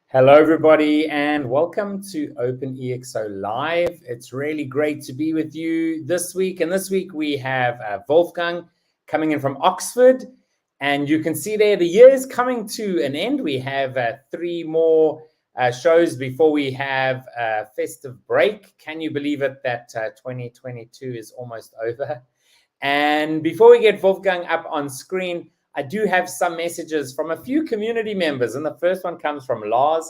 Hello, everybody, and welcome to OpenExO Live. It's really great to be with you this week. And this week we have Wolfgang coming in from Oxford. And you can see there the year is coming to an end. We have 3 more shows before we have a festive break. Can you believe it that 2022 is almost over? And before we get Wolfgang up on screen, I do have some messages from a few community members. And the first one comes from Lars.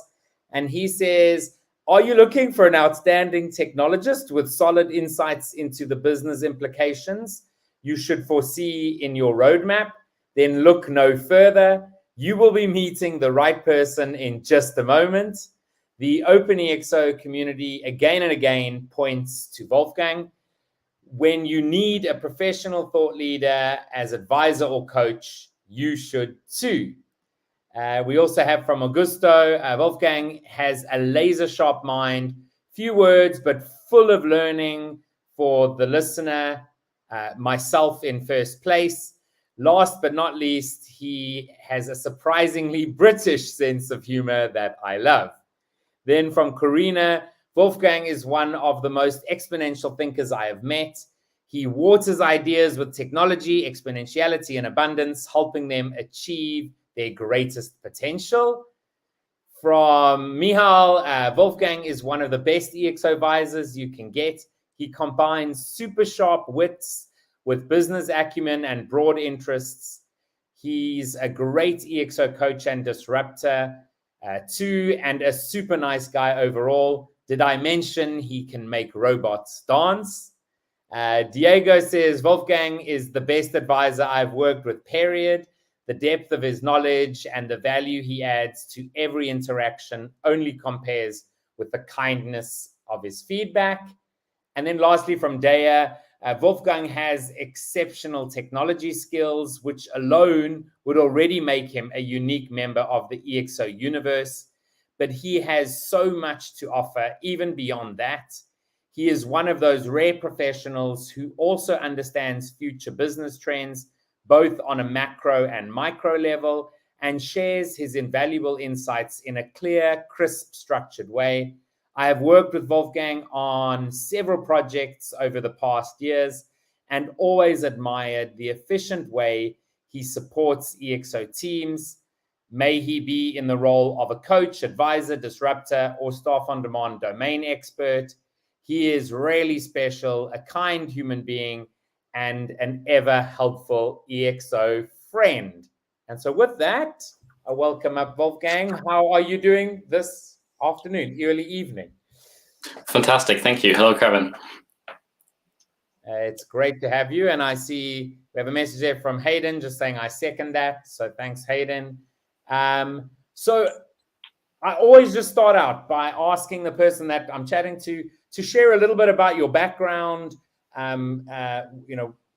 And he says, are you looking for an outstanding technologist with solid insights into the business implications you should foresee in your roadmap? Then look no further. You will be meeting the right person in just a moment. The OpenExO community again and again points to Wolfgang. When you need a professional thought leader as advisor or coach, you should too. We also have from Augusto, Wolfgang has a laser sharp mind, few words, but full of learning for the listener, myself in first place. Last but not least, he has a surprisingly British sense of humor that I love. Then from Corina, Wolfgang is one of the most exponential thinkers I have met. He waters ideas with technology, exponentiality, and abundance, helping them achieve their greatest potential. From Michal, Wolfgang is one of the best EXO advisors you can get. He combines super sharp wits with business acumen and broad interests. He's a great EXO coach and disruptor too, and a super nice guy overall. Did I mention he can make robots dance? Diego says, Wolfgang is the best advisor I've worked with, period. The depth of his knowledge and the value he adds to every interaction only compares with the kindness of his feedback. And then lastly, from Daya, Wolfgang has exceptional technology skills, which alone would already make him a unique member of the EXO universe. But he has so much to offer, even beyond that. He is one of those rare professionals who also understands future business trends, both on a macro and micro level, and shares his invaluable insights in a clear, crisp, structured way. I have worked with Wolfgang on several projects over the past years and always admired the efficient way he supports EXO teams. May he be in the role of a coach, advisor, disruptor, or staff on demand domain expert. He is really special, a kind human being, and an ever helpful EXO friend. And so with that, I welcome up Wolfgang. How are you doing this afternoon, early evening? Fantastic. Thank you. Hello, Kevin. It's great to have you. And I see we have a message there from Hayden just saying I second that. So thanks, Hayden. So I always just start out by asking the person that I'm chatting to share a little bit about your background,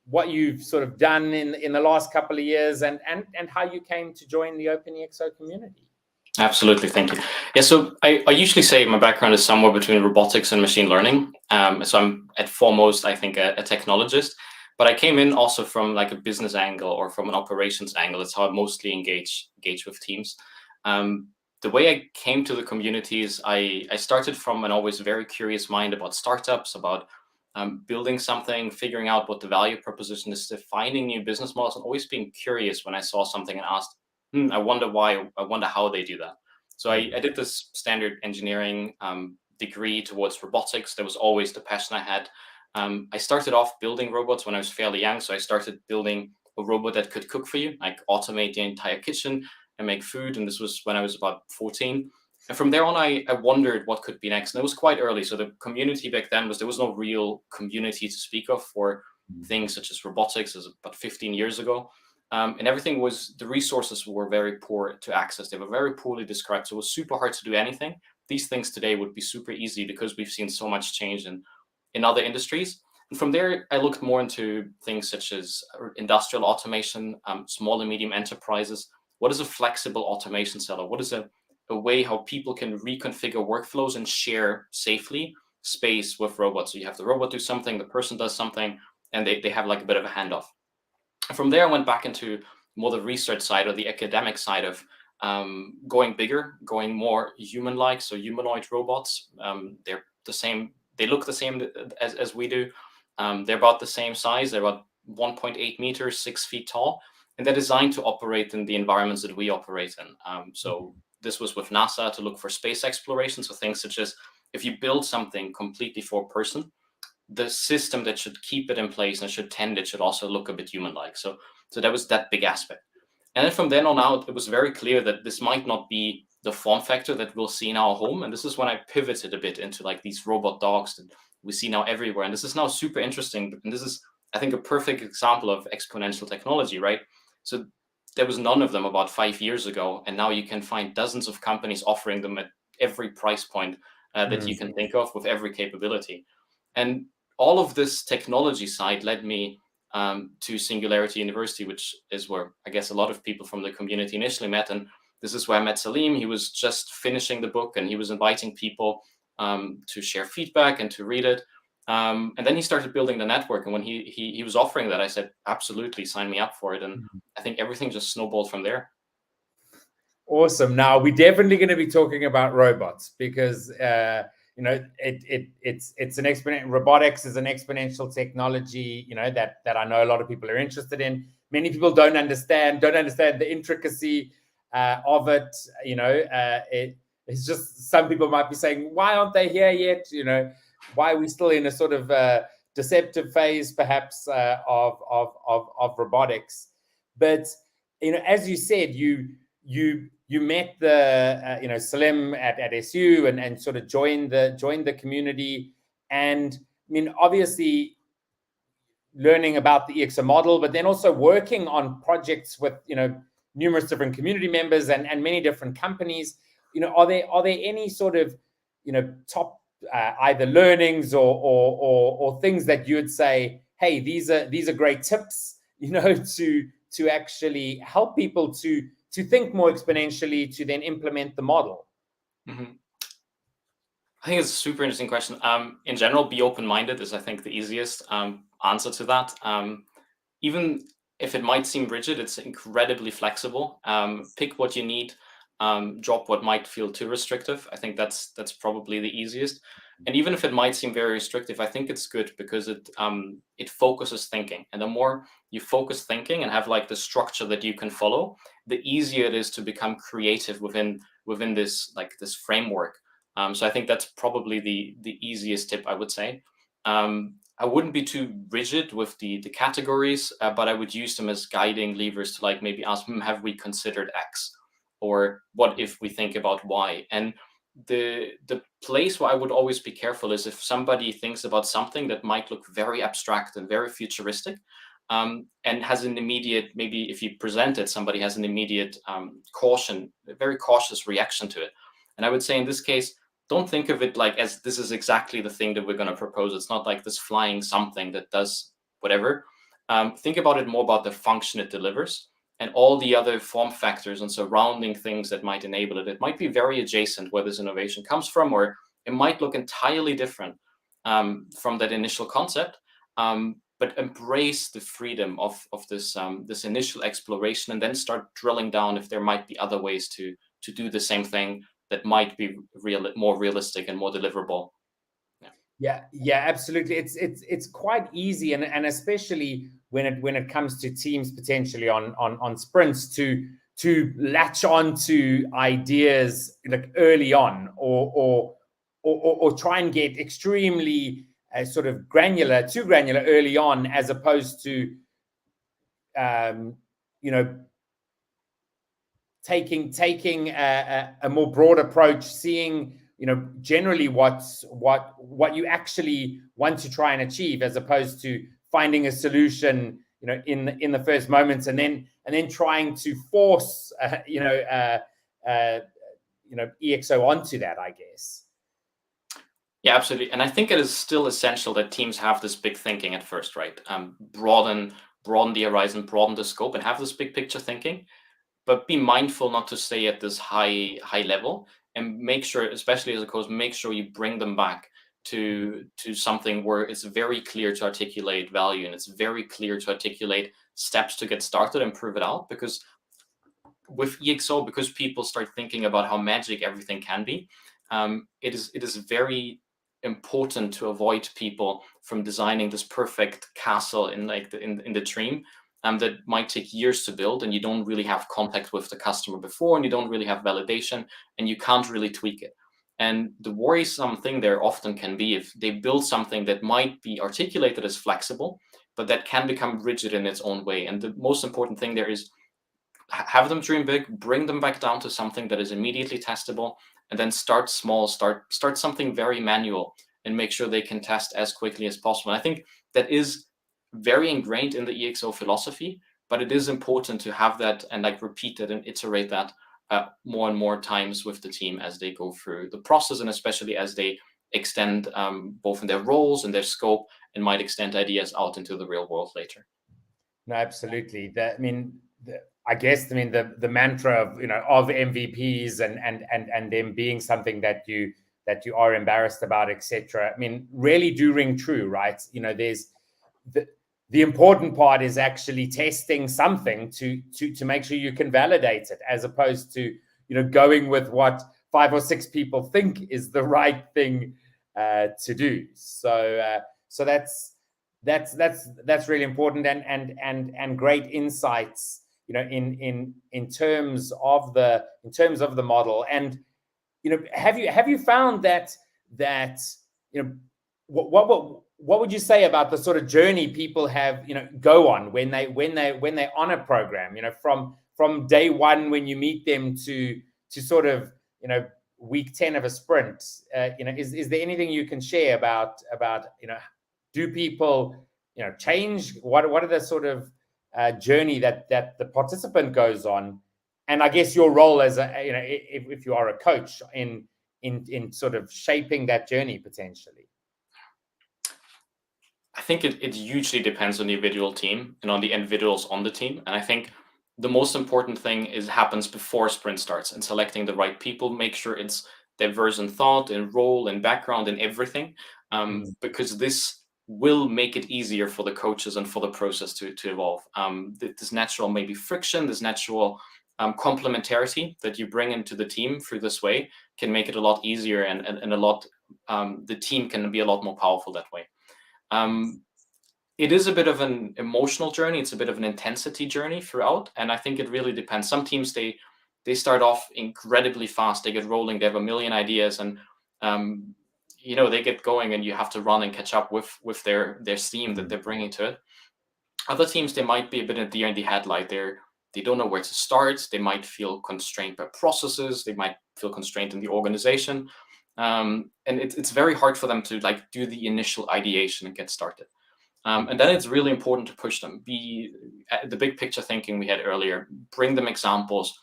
what you've sort of done in the last couple of years and how you came to join the OpenExO community. Absolutely. Thank you. Yeah, so I usually say my background is somewhere between robotics and machine learning. So I'm at foremost, I think, a technologist, but I came in also from like a business angle or from an operations angle. It's how I mostly engage with teams. The way I came to the community is I started from an always very curious mind about startups, about building something, figuring out what the value proposition is, finding new business models, and always being curious when I saw something and asked, I wonder why, I wonder how they do that. So I did this standard engineering degree towards robotics. That was always the passion I had. I started off building robots when I was fairly young. So I started building a robot that could cook for you, like automate the entire kitchen and make food. And this was when I was about 14. And from there on, I wondered what could be next. And it was quite early. So the community back then there was no real community to speak of for things such as robotics. It was about 15 years ago. And everything the resources were very poor to access. They were very poorly described. So it was super hard to do anything. These things today would be super easy because we've seen so much change in other industries. And from there, I looked more into things such as industrial automation, small and medium enterprises. What is a flexible automation seller? What is a a way how people can reconfigure workflows and share safely space with robots. So you have the robot do something, the person does something, and they have like a bit of a handoff. From there, I went back into more the research side or the academic side of going bigger, going more human-like. So humanoid robots, they're the same. They look the same as we do. They're about the same size. They're about 1.8 meters, 6 feet tall, and they're designed to operate in the environments that we operate in. So this was with NASA to look for space exploration. So things such as if you build something completely for a person, the system that should keep it in place and should tend it should also look a bit human-like. So that was that big aspect. And then from then on out, it was very clear that this might not be the form factor that we'll see in our home. And this is when I pivoted a bit into like these robot dogs that we see now everywhere. And this is now super interesting. And this is, I think, a perfect example of exponential technology, right? So there was none of them about 5 years ago. And now you can find dozens of companies offering them at every price point that you can think of with every capability. And all of this technology side led me to Singularity University, which is where I guess a lot of people from the community initially met. And this is where I met Salim. He was just finishing the book and he was inviting people to share feedback and to read it. And then he started building the network. And when he was offering that, I said, absolutely, sign me up for it. And I think everything just snowballed from there. Awesome. Now we're definitely going to be talking about robots because you know it's an exponential. Robotics is an exponential technology. You know that I know a lot of people are interested in. Many people don't understand the intricacy of it. You know, it's just some people might be saying, why aren't they here yet? You know, why are we still in a sort of deceptive phase, perhaps, of robotics? But you know, as you said, you met the you know, Salim at SU and sort of joined the community, and I mean obviously learning about the EXO model, but then also working on projects with, you know, numerous different community members and many different companies. You know, are there any sort of, you know, top either learnings or things that you would say, hey, these are great tips, you know, to actually help people to think more exponentially, to then implement the model? Mm-hmm. I think it's a super interesting question. In general, be open-minded is, I think, the easiest answer to that. Even if it might seem rigid, it's incredibly flexible. Pick what you need, drop what might feel too restrictive. I think that's probably the easiest. And even if it might seem very restrictive, I think it's good because it focuses thinking. And the more you focus thinking and have like the structure that you can follow, the easier it is to become creative within this this framework. So I think that's probably the easiest tip, I would say. I wouldn't be too rigid with the categories, but I would use them as guiding levers to like maybe ask, have we considered X? Or what if we think about Y? And the place where I would always be careful is if somebody thinks about something that might look very abstract and very futuristic, and has an immediate, maybe if you present it, somebody has an immediate caution, a very cautious reaction to it. And I would say in this case, don't think of it like as this is exactly the thing that we're going to propose. It's not like this flying something that does whatever. Think about it more about the function it delivers and all the other form factors and surrounding things that might enable it. It might be very adjacent where this innovation comes from, or it might look entirely different from that initial concept. But embrace the freedom of this this initial exploration, and then start drilling down if there might be other ways to do the same thing that might be more realistic and more deliverable. Yeah, absolutely. It's quite easy, and especially when it comes to teams potentially on sprints to latch on to ideas like early on, or try and get extremely sort of too granular early on, as opposed to you know, taking a more broad approach, seeing, you know, generally what you actually want to try and achieve, as opposed to finding a solution, you know, in the first moments, and then trying to force EXO onto that, I guess. Yeah, absolutely. And I think it is still essential that teams have this big thinking at first, right? Broaden the horizon, broaden the scope, and have this big picture thinking. but be mindful not to stay at this high level, and make sure, especially as a coach, make sure you bring them back to something where it's very clear to articulate value, and it's very clear to articulate steps to get started and prove it out. Because with EXO, because people start thinking about how magic everything can be, it is very important to avoid people from designing this perfect castle in like in the dream, that might take years to build, and you don't really have contact with the customer before, and you don't really have validation, and you can't really tweak it. And the worrisome thing there often can be if they build something that might be articulated as flexible, but that can become rigid in its own way. And the most important thing there is have them dream big, bring them back down to something that is immediately testable, and then start small, start something very manual, and make sure they can test as quickly as possible. And I think that is very ingrained in the EXO philosophy, but it is important to have that and like repeat it and iterate that more and more times with the team as they go through the process, and especially as they extend both in their roles and their scope, and might extend ideas out into the real world later. No, absolutely. I guess the mantra of of MVPs and them being something that you are embarrassed about, etc. I mean, really do ring true, right? There's the important part is actually testing something to make sure you can validate it, as opposed to going with what 5 or 6 people think is the right thing to do. So that's really important, and great insights in terms of the model. And have you found that what would you say about the sort of journey people have go on when they're on a program, from day one when you meet them to sort of week 10 of a sprint? Is there anything you can share about do people change? What are the sort of journey that the participant goes on? And I guess your role as if you are a coach in sort of shaping that journey potentially. I think it hugely depends on the individual team and on the individuals on the team. And I think the most important thing happens before sprint starts, and selecting the right people, make sure it's diverse in thought and role and background and everything, because this will make it easier for the coaches and for the process to evolve. This natural maybe friction, this natural complementarity that you bring into the team through this way can make it a lot easier, and a lot the team can be a lot more powerful that way. It is a bit of an emotional journey. It's a bit of an intensity journey throughout, and I think it really depends. Some teams they start off incredibly fast. They get rolling. They have a million ideas, and they get going, and you have to run and catch up with their steam that they're bringing to it. Other teams, they might be a bit at deer in the headlight. They don't know where to start. They might feel constrained by processes. They might feel constrained in the organization. And it's very hard for them to like do the initial ideation and get started. And then it's really important to push them. Be the big picture thinking we had earlier. Bring them examples.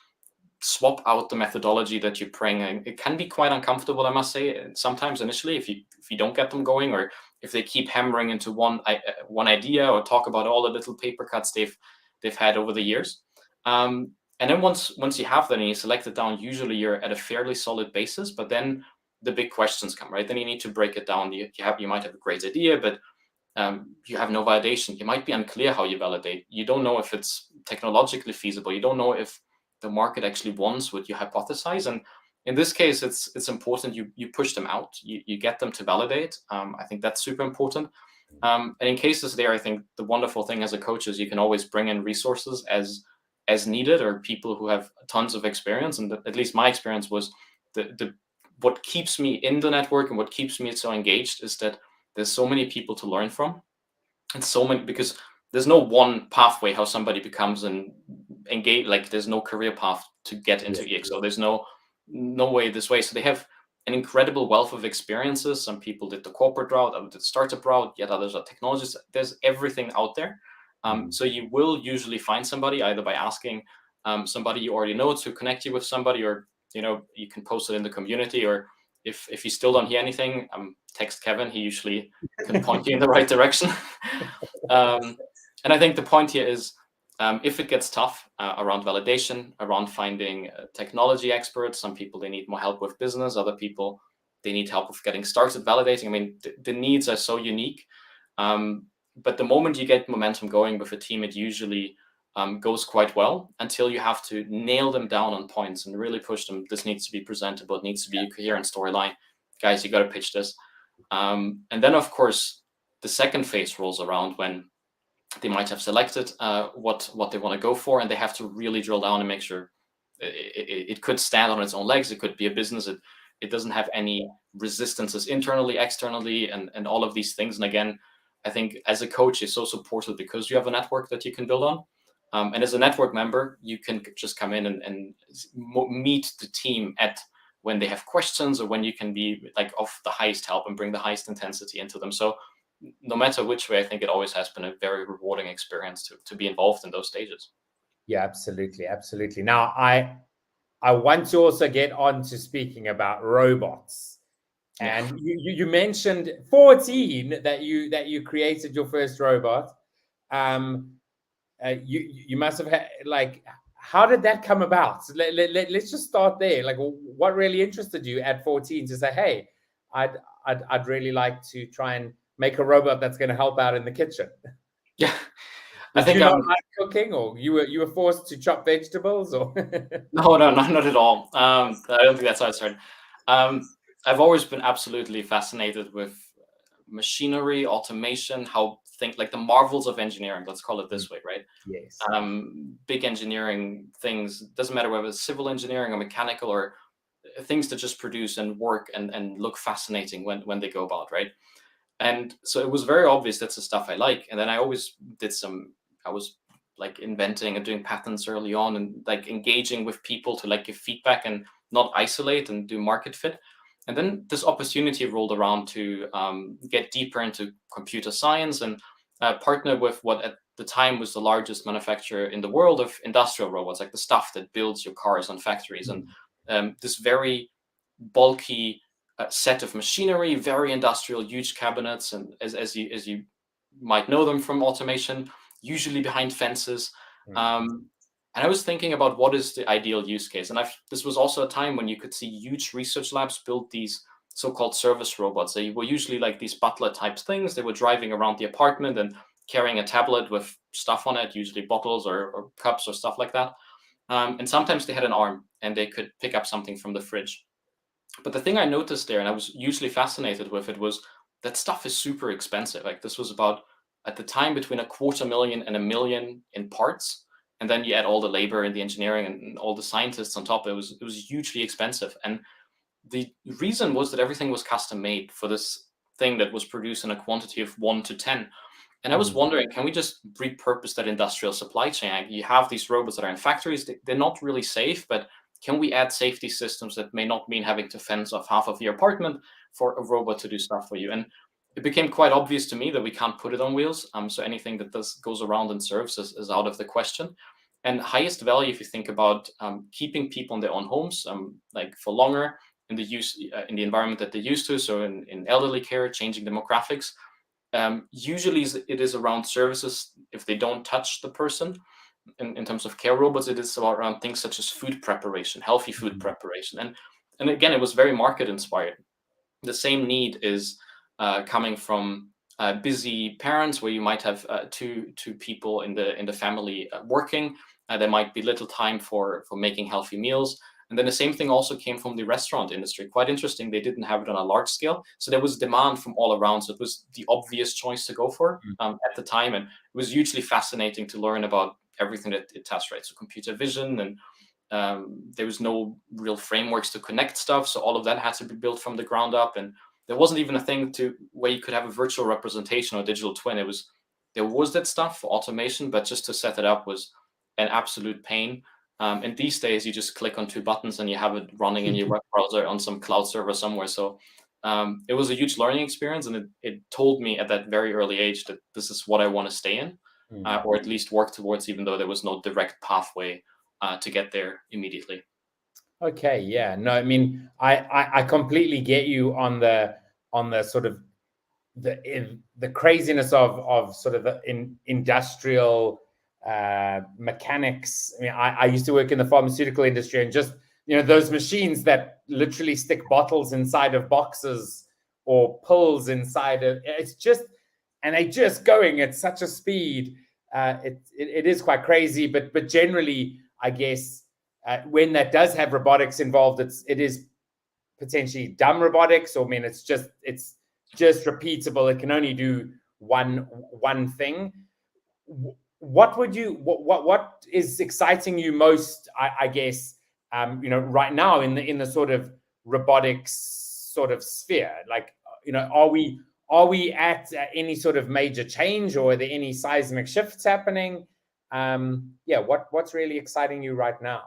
Swap out the methodology that you bring. And it can be quite uncomfortable, I must say, sometimes initially if you don't get them going, or if they keep hammering into one idea, or talk about all the little paper cuts they've had over the years. And then once you have that and you select it down, usually you're at a fairly solid basis. But then the big questions come, right? Then you need to break it down. You might have a great idea, but you have no validation. You might be unclear how you validate. You don't know if it's technologically feasible. You don't know if the market actually wants what you hypothesize. And in this case, it's important you push them out. You get them to validate. I think that's super important. And in cases there, I think the wonderful thing as a coach is you can always bring in resources as needed, or people who have tons of experience. And at least my experience was what keeps me in the network and what keeps me so engaged is that there's so many people to learn from, and so many, because there's no one pathway how somebody becomes an engaged, like there's no career path to get into EXO. There's no way this way. So they have an incredible wealth of experiences. Some people did the corporate route, others did the startup route, yet others are technologists. There's everything out there. So you will usually find somebody either by asking somebody you already know to connect you with somebody, or you can post it in the community, or if you still don't hear anything, text Kevin. He usually can point you in the right direction. And I think the point here is If it gets tough around validation, around finding technology experts, some people, they need more help with business, other people, they need help with getting started validating. I mean, the needs are so unique. But the moment you get momentum going with a team, it usually goes quite well until you have to nail them down on points and really push them. This needs to be presentable. It needs to be a coherent storyline. Guys, you got to pitch this. And then, of course, the second phase rolls around when they might have selected what they want to go for, and they have to really drill down and make sure it could stand on its own legs. It could be a business. It doesn't have any resistances internally, externally, and all of these things. And again, I think as a coach, you're so supported because you have a network that you can build on. And as a network member, you can just come in and meet the team at when they have questions, or when you can be like of the highest help and bring the highest intensity into them. So no matter which way, I think it always has been a very rewarding experience to be involved in those stages. Yeah, absolutely, absolutely. Now, I want to also get on to speaking about robots. And you mentioned 14 that you created your first robot. You must have had, like, how did that come about? Let's just start there. Like, what really interested you at 14 to say, hey, I'd really like to try and make a robot that's going to help out in the kitchen? Yeah, Did I think you not like cooking, or you were forced to chop vegetables, or? No, not at all. I don't think that's how it started. I've always been absolutely fascinated with machinery, automation, how think like the marvels of engineering. Let's call it this way, right? Yes. Big engineering things. Doesn't matter whether it's civil engineering or mechanical, or things that just produce and work and look fascinating when they go about, right? And so it was very obvious that's the stuff I like. And then I always I was like inventing and doing patents early on, and like engaging with people to like give feedback and not isolate and do market fit. And then this opportunity rolled around to get deeper into computer science and partner with what at the time was the largest manufacturer in the world of industrial robots, like the stuff that builds your cars on factories. And this very bulky set of machinery, very industrial, huge cabinets, and as you might know them from automation, usually behind fences. And I was thinking about what is the ideal use case. And this was also a time when you could see huge research labs build these so-called service robots. They were usually like these butler type things. They were driving around the apartment and carrying a tablet with stuff on it, usually bottles or cups or stuff like that. And sometimes they had an arm and they could pick up something from the fridge. But the thing I noticed there, and I was hugely fascinated with it, was that stuff is super expensive. Like this was about at the time between $250,000 and $1 million in parts, and then you add all the labor and the engineering and all the scientists on top. It was hugely expensive, and the reason was that everything was custom made for this thing that was produced in a quantity of 1 to 10. And I was wondering, can we just repurpose that industrial supply chain? You have these robots that are in factories. They're not really safe, but can we add safety systems that may not mean having to fence off half of your apartment for a robot to do stuff for you? And it became quite obvious to me that we can't put it on wheels. So anything that goes around and serves is out of the question. And highest value, if you think about keeping people in their own homes, like for longer in the environment that they're used to. So in elderly care, changing demographics. Usually it is around services if they don't touch the person. In terms of care robots, it is around things such as food preparation, healthy food preparation. And again, it was very market inspired. The same need is coming from busy parents where you might have two people in the family working. There might be little time for making healthy meals. And then the same thing also came from the restaurant industry. Quite interesting. They didn't have it on a large scale. So there was demand from all around. So it was the obvious choice to go for at the time. And it was hugely fascinating to learn about everything that it touched, right? So computer vision, and there was no real frameworks to connect stuff. So all of that had to be built from the ground up. And there wasn't even a thing where you could have a virtual representation or digital twin. There was that stuff for automation, but just to set it up was an absolute pain. And these days, you just click on 2 buttons and you have it running in your web browser on some cloud server somewhere. So it was a huge learning experience, and it told me at that very early age that this is what I want to stay in, or at least work towards, even though there was no direct pathway to get there immediately. Okay, yeah, no, I mean, I completely get you on the sort of the craziness of sort of the industrial mechanics. I mean, I used to work in the pharmaceutical industry, and just those machines that literally stick bottles inside of boxes or pills inside of and they just going at such a speed. It is quite crazy, but generally, I guess when that does have robotics involved, it is potentially dumb robotics, or I mean, it's just repeatable. It can only do one thing. What is exciting you most, I guess, right now in the sort of robotics sort of sphere? Like, are we at any sort of major change, or are there any seismic shifts happening? What's really exciting you right now?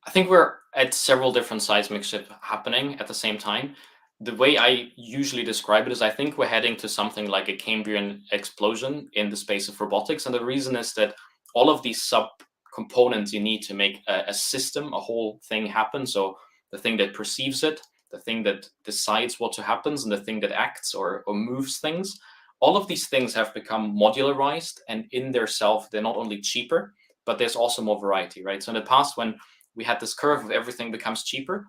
I think we're at several different seismic shifts happening at the same time. The way I usually describe it is I think we're heading to something like a Cambrian explosion in the space of robotics. And the reason is that all of these sub components you need to make a system, a whole thing happen. So the thing that perceives it, the thing that decides what happens, and the thing that acts or moves things, all of these things have become modularized, and in their self, they're not only cheaper, but there's also more variety, right? So in the past, when we had this curve of everything becomes cheaper,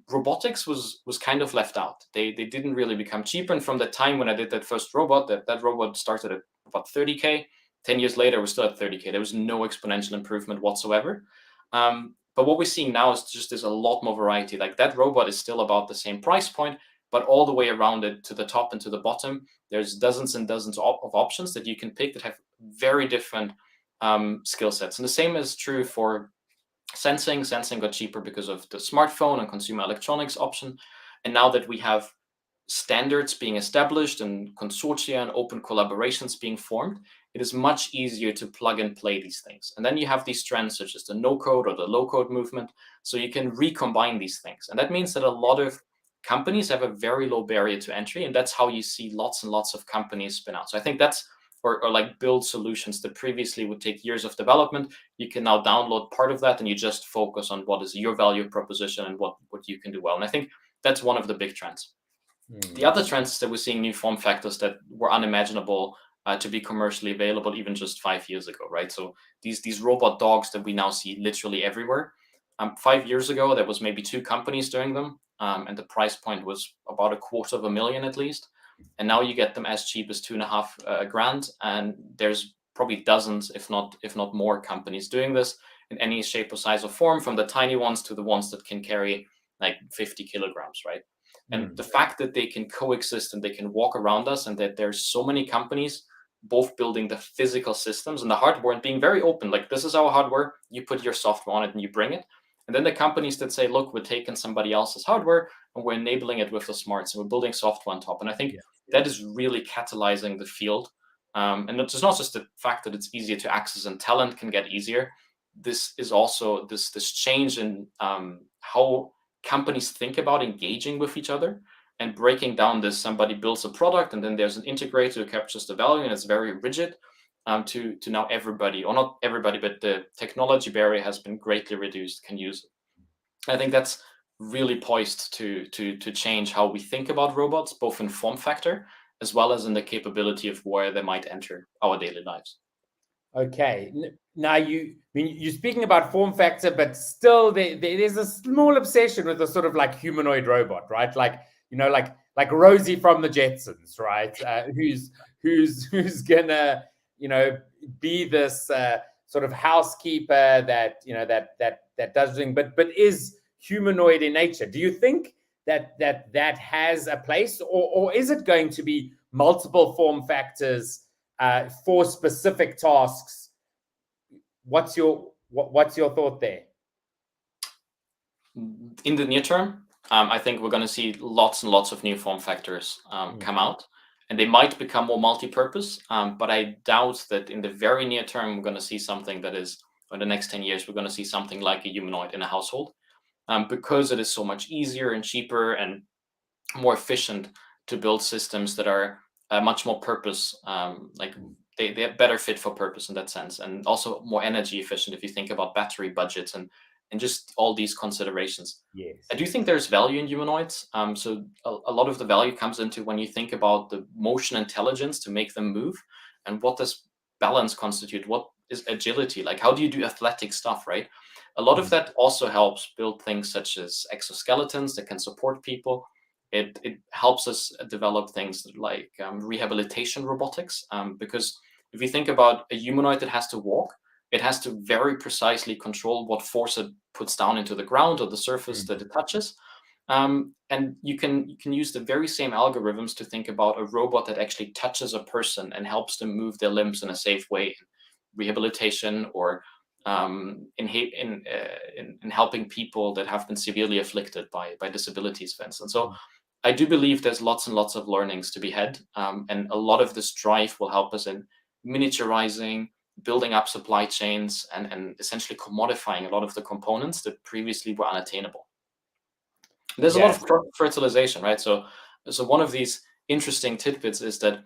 robotics was kind of left out. They didn't really become cheaper. And from the time when I did that first robot, that robot started at about 30K. 10 years later, we're still at 30K. There was no exponential improvement whatsoever. But what we're seeing now is just there's a lot more variety. Like that robot is still about the same price point, but all the way around it to the top and to the bottom, there's dozens and dozens of options that you can pick that have very different skill sets. And the same is true for sensing. Sensing got cheaper because of the smartphone and consumer electronics option. And now that we have standards being established and consortia and open collaborations being formed, it is much easier to plug and play these things. And then you have these trends such as the no-code or the low-code movement. So you can recombine these things. And that means that a lot of companies have a very low barrier to entry. And that's how you see lots and lots of companies spin out. So I think that's, or like build solutions that previously would take years of development. You can now download part of that and you just focus on what is your value proposition and what you can do well. And I think that's one of the big trends. The other trends is that we're seeing new form factors that were unimaginable to be commercially available even just 5 years ago, right? So these robot dogs that we now see literally everywhere. 5 years ago, there was maybe 2 companies doing them, and the price point was about $250,000 at least. And now you get them as cheap as $2.5 grand, and there's probably dozens, if not more, companies doing this in any shape or size or form, from the tiny ones to the ones that can carry like 50 kilograms, right? And the fact that they can coexist and they can walk around us, and that there's so many companies both building the physical systems and the hardware and being very open, like this is our hardware, you put your software on it and you bring it. And then the companies that say, look, we're taking somebody else's hardware and we're enabling it with the smarts and we're building software on top. And I think that is really catalyzing the field. And it's not just the fact that it's easier to access and talent can get easier. This is also this change in how companies think about engaging with each other and breaking down this. Somebody builds a product and then there's an integrator who captures the value, and it's very rigid, to now everybody, or not everybody, but the technology barrier has been greatly reduced, can use it. I think that's really poised to change how we think about robots, both in form factor as well as in the capability of where they might enter our daily lives. Okay, now you're speaking about form factor, but still there's a small obsession with a sort of like humanoid robot, right? Like like Rosie from the Jetsons, right? Who's gonna be this sort of housekeeper that that does things, but is humanoid in nature. Do you think that has a place, or is it going to be multiple form factors for specific tasks? What's your thought there? In the near term, I think we're going to see lots and lots of new form factors come out, and they might become more multi-purpose. But I doubt that in the very near term we're going to see something that is, in the next 10 years, we're going to see something like a humanoid in a household, because it is so much easier and cheaper and more efficient to build systems that are much more purpose, like they're better fit for purpose in that sense, and also more energy efficient if you think about battery budgets and just all these considerations. Yes. I do think there's value in humanoids. So a lot of the value comes into when you think about the motion intelligence to make them move, and what does balance constitute? What is agility? Like, how do you do athletic stuff, right? A lot of that also helps build things such as exoskeletons that can support people. It helps us develop things like rehabilitation robotics, because if you think about a humanoid that has to walk, it has to very precisely control what force it puts down into the ground or the surface that it touches. And you can use the very same algorithms to think about a robot that actually touches a person and helps them move their limbs in a safe way, rehabilitation, or in helping people that have been severely afflicted by disabilities, for instance. So I do believe there's lots and lots of learnings to be had, and a lot of this drive will help us in miniaturizing, building up supply chains, and essentially commodifying a lot of the components that previously were unattainable. There's a lot of fertilization, right? So one of these interesting tidbits is that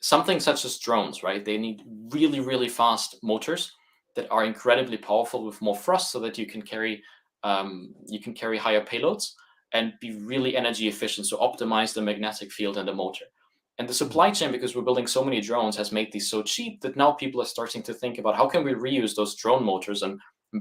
something such as drones, right? They need really, really fast motors that are incredibly powerful with more thrust, so that you can carry higher payloads and be really energy efficient. So optimize the magnetic field and the motor. And the supply chain, because we're building so many drones, has made these so cheap that now people are starting to think about how can we reuse those drone motors and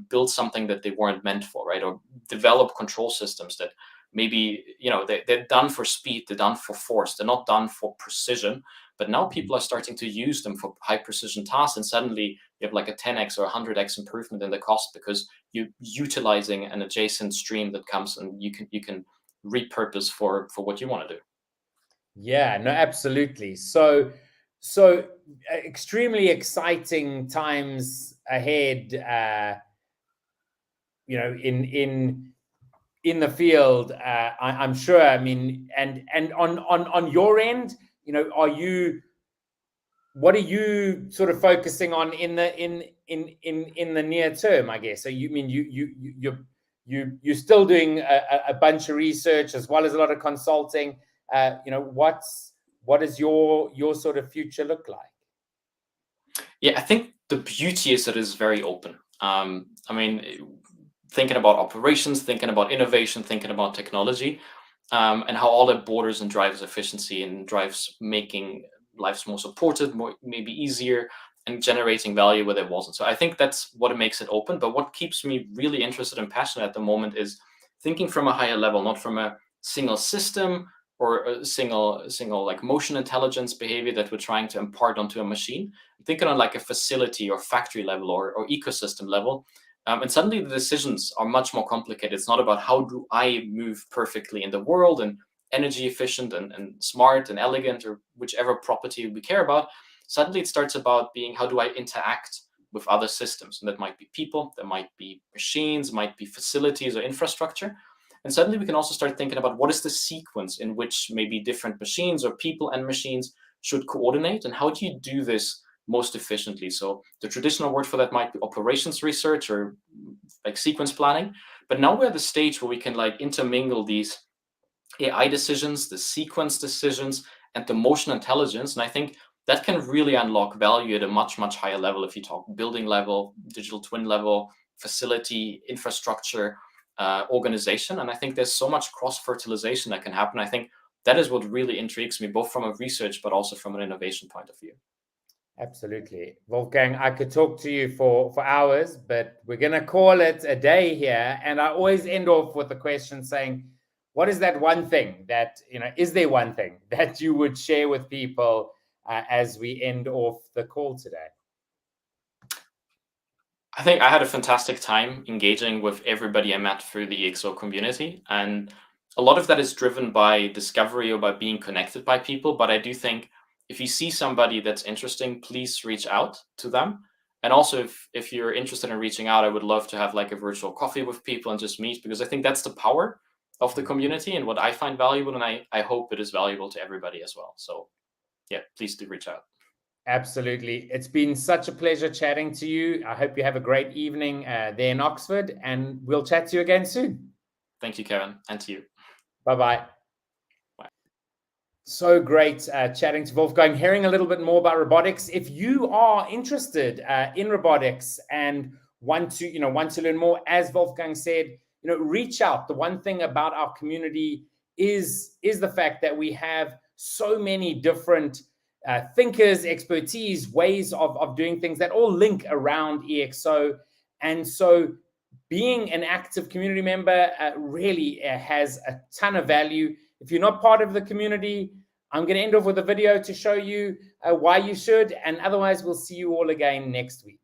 build something that they weren't meant for, right? Or develop control systems that maybe, they're done for speed, they're done for force, they're not done for precision. But now people are starting to use them for high precision tasks, and suddenly you have like a 10x or 100x improvement in the cost because you're utilizing an adjacent stream that comes, and you can repurpose for what you want to do. Yeah, no, absolutely. So extremely exciting times ahead. In the field, I'm sure. I mean, and on your end, what are you sort of focusing on in the near term, I guess? So you're still doing a bunch of research as well as a lot of consulting. What does your sort of future look like? Yeah, I think the beauty is that it's very open. I mean, thinking about operations, thinking about innovation, thinking about technology, and how all that borders and drives efficiency and drives making lives more supported, more maybe easier, and generating value where there wasn't. So I think that's what makes it open. But what keeps me really interested and passionate at the moment is thinking from a higher level, not from a single system or a single like motion intelligence behavior that we're trying to impart onto a machine. I'm thinking on like a facility or factory level or ecosystem level. And suddenly the decisions are much more complicated. It's not about how do I move perfectly in the world and energy efficient and smart and elegant, or whichever property we care about. Suddenly it starts about being, how do I interact with other systems? And that might be people, that might be machines, might be facilities or infrastructure. And suddenly we can also start thinking about what is the sequence in which maybe different machines or people and machines should coordinate, and how do you do this most efficiently? So the traditional word for that might be operations research or like sequence planning. But now we're at the stage where we can like intermingle these AI decisions, the sequence decisions, and the motion intelligence. And I think that can really unlock value at a much, much higher level if you talk building level, digital twin level, facility, infrastructure, organization. And I think there's so much cross-fertilization that can happen. I think that is what really intrigues me, both from a research but also from an innovation point of view. Absolutely. Wolfgang, I could talk to you for hours, but we're going to call it a day here. And I always end off with a question saying, what is that one thing that, is there one thing that you would share with people as we end off the call today? I think I had a fantastic time engaging with everybody I met through the EXO community. And a lot of that is driven by discovery or by being connected by people. But I do think if you see somebody that's interesting, please reach out to them. And also, if you're interested in reaching out, I would love to have like a virtual coffee with people and just meet, because I think that's the power of the community and what I find valuable. And I hope it is valuable to everybody as well. So yeah, please do reach out. Absolutely. It's been such a pleasure chatting to you. I hope you have a great evening there in Oxford, and we'll chat to you again soon. Thank you, Kevin, and to you. Bye-bye. Bye. So great chatting to Wolfgang, hearing a little bit more about robotics. If you are interested in robotics and want to learn more, as Wolfgang said, reach out. The one thing about our community is the fact that we have so many different thinkers, expertise, ways of doing things that all link around EXO. And so being an active community member really has a ton of value. If you're not part of the community, I'm going to end off with a video to show you why you should. And otherwise, we'll see you all again next week.